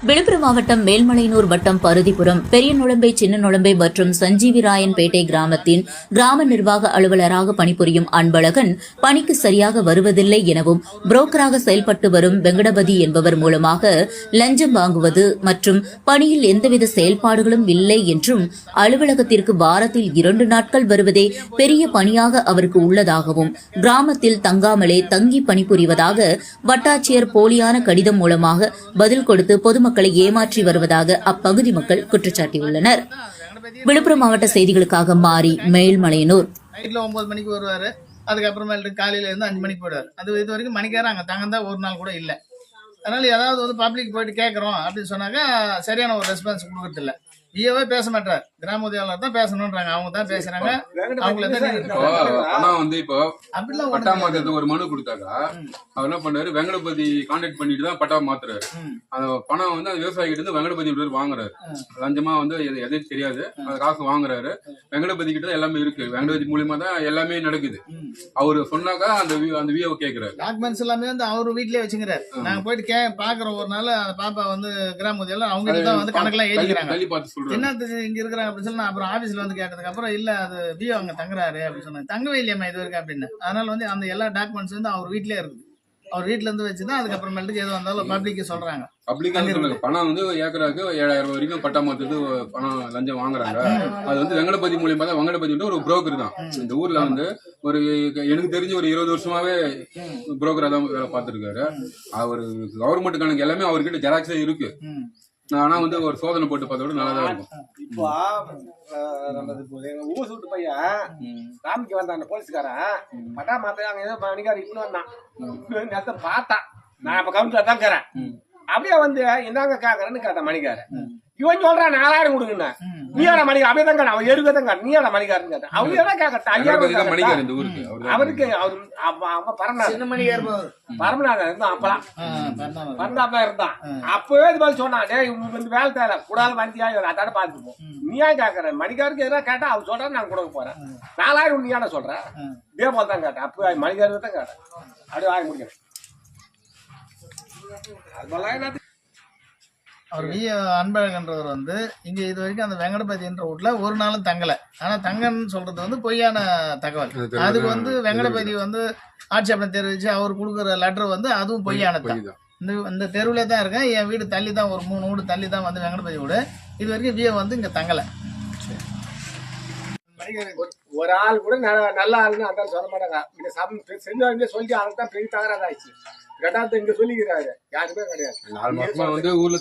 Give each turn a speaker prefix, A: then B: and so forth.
A: விழுப்புரம் மாவட்டம் மேல்மலையனூர் வட்டம் பருதிபுரம் பெரியநொளம்பை சின்னநொளம்பை மற்றும் சஞ்சீவிராயன்பேட்டை கிராமத்தின் கிராம நிர்வாக அலுவலராக பணிபுரியும் அன்பழகன் பணிக்கு சரியாக வருவதில்லை எனவும் புரோக்கராக செயல்பட்டு வரும் வெங்கடபதி என்பவர் மூலமாக லஞ்சம் வாங்குவது மற்றும் பணியில் எந்தவித செயல்பாடுகளும் இல்லை என்றும் அலுவலகத்திற்கு வாரத்தில் 2 நாட்கள் வருவதே பெரிய பணியாக அவருக்கு உள்ளதாகவும் கிராமத்தில் தங்காமலே தங்கி பணிபுரிவதாக வட்டாட்சியர் போலியான கடிதம் மூலமாக பதில் கொடுத்து பொதுமக்களை ஏமாற்றி வருவதாக அப்பகுதி மக்கள் குற்றச்சாட்டியுள்ளனர். விழுப்புரம் மாவட்ட செய்திகளுக்காக மாறி மேல்மலையனூர்.
B: நைட்ல 9 மணிக்கு வருவாரு. அதுக்கப்புறமேட்டு காலையில இருந்து 5 மணிக்கு போயிடுவாரு. அது இது வரைக்கும் மணிக்காரன் அங்க தங்கந்தா ஒரு நாள் கூட இல்லை. அதனால ஏதாவது வந்து பப்ளிக் போயிட்டு கேட்கறோம் அப்படின்னு சொன்னாக்கா சரியான ஒரு ரெஸ்பான்ஸ் கொடுக்கறது இல்லை. வியோவே பேச மாட்டார். கிராம உதவியாளர் தான் பேசணும்ன்றாங்க. அவங்க தான் பேசுறாங்க.
C: ஒரு மனு கொடுத்தாக்கா அவர் என்ன பண்ணாரு, வெங்கடபதி கான்டாக்ட் பண்ணிட்டு தான் பட்டா மாத்துறாரு. அந்த பணம் வந்து அந்த விவசாயிகிட்ட இருந்து வெங்கடபதி பேர் வாங்குறாரு. லஞ்சமா வந்து எதையும் தெரியாது, அந்த காசு வாங்குறாரு. வெங்கடபதி கிட்ட எல்லாமே இருக்கு. வெங்கடபதி மூலியமா தான் எல்லாமே நடக்குது. அவரு சொன்னாக்கா அந்த வியோ கேக்குறாரு.
B: டாக்குமெண்ட்ஸ் எல்லாமே வந்து அவரு வீட்லயே வச்சுக்கிறாரு. நாங்க போயிட்டு பாக்குறோம். ஒரு நாள் அந்த பாப்பா வந்து கிராம உதவியாளர் அவங்க தான் வந்து கணக்கெல்லாம் எழுதிக்கிறாங்க. என்னத்துக்கு இங்க இருக்கிறாங்க அப்படின்னு சொல்லி நான் அப்புறம் ஆபீஸ்ல வந்து கேட்டதுக்கு அப்புறம் இல்ல அது வியோ அங்க தங்குறாரு அப்படின்னு சொன்னாங்க. தங்கவே இல்லையம்மா இது வரைக்கும் அப்படின்னு. அதனால வந்து அந்த எல்லா டாக்குமெண்ட்ஸ் வந்து அவர் வீட்லயே இருக்குது. அவர் வீட்டுல இருந்து வச்சுதான் அதுக்கப்புறமேட்டுக்கு எது வந்தாலும் பப்ளிக்கு சொல்றாங்க.
C: பணம் வந்து ஏக்கராக்கு 7000 வரைக்கும் பட்டா மாத்துறது பணம் லஞ்சம் வாங்குறாங்க. அது வந்து வெங்கடபதி மூலியமா தான். வெங்கடபதி வந்து ஒரு புரோக்கர் தான். இந்த ஊர்ல வந்து ஒரு எனக்கு தெரிஞ்சு ஒரு 20 வருஷமாவே புரோக்கரா தான் வேலை பார்த்துருக்காரு. அவரு கவர்மெண்ட் கணக்கு எல்லாமே அவர்கிட்ட ஜெராக்ஸே இருக்கு. ஆனா வந்து ஒரு சோதனை போட்டு பார்த்தோட நல்லாதான் இருக்கும்.
D: இப்போ எங்க ஊர் சூட்டு பையன் ராமிக்கு வந்தான். அந்த போலீஸ்காரன் பட்டா மாத்த அங்க ஏதோ மணிக்காரன் இப்படி வந்தான். நேரத்தை பார்த்தான். நான் இப்ப கவுண்டர் தான் கேறேன். அப்படியே வந்து என்னங்க கேக்குறேன்னு கேட்டேன் மணிக்காரன். இவன் சொல்றான் 4000 கொடுங்கண்ணா. நீயாட மணிக்கார அப்படியே தான் கேட்டான். அவன் 70 தான் கேட்டான். நீயாட மணிக்காரன்னு கேட்டான். அவங்க எல்லாம் கேட்கட்டான். அவருக்கு அவரு பரமநாதன் இருந்தான். அப்பெல்லாம் பரந்தாப்பா இருந்தான். அப்பவே இது மாதிரி சொன்னான், இவங்களுக்கு வந்து வேலை தேவை கூடாது வந்தியா அதான பாத்துப்போம். நீயா கேக்குற மணிக்காருக்கு எதாவது கேட்டா அவன் சொல்றேன் நான் கொடுக்க போறேன். 4000 நீயாட சொல்றேன். இதே போல தான் கேட்டேன். அப்ப மணிக்காருக்கு தான் கேட்டேன். அப்படியே வாங்க முடியும். அது
B: அவர் அன்பழகன்றவர் வந்து இங்க இது வரைக்கும் அந்த வெங்கடபதி என்ற வீட்டுல ஒரு நாளும் தங்கல. ஆனா தங்கன்னு சொல்றது வந்து பொய்யான தகவல். அதுக்கு வந்து வெங்கடபதி வந்து ஆட்சேபனை தெரிவிச்சு அவர் கொடுக்குற லெட்டர் வந்து அதுவும் பொய்யானது. இந்த தெருவுல தான் இருக்கேன். என் வீடு தள்ளி தான் ஒரு 3 வீடு தள்ளி தான் வந்து வெங்கடபதி வீடு. இது வரைக்கும் வியோ வந்து இங்க தங்கல.
D: ஒரு ஆள் கூட நல்ல ஆளுன்னு அந்த சொல்ல மாட்டாங்க. செஞ்சவங்க சொல்லி ஆளுக்கு தான் பெரிய தகராறு ஆயிடுச்சு. ரெண்டாவது இங்க சொல்லிக்கிறாரு யாருமே கிடையாது.
C: 4 மாசமா வந்து ஊர்ல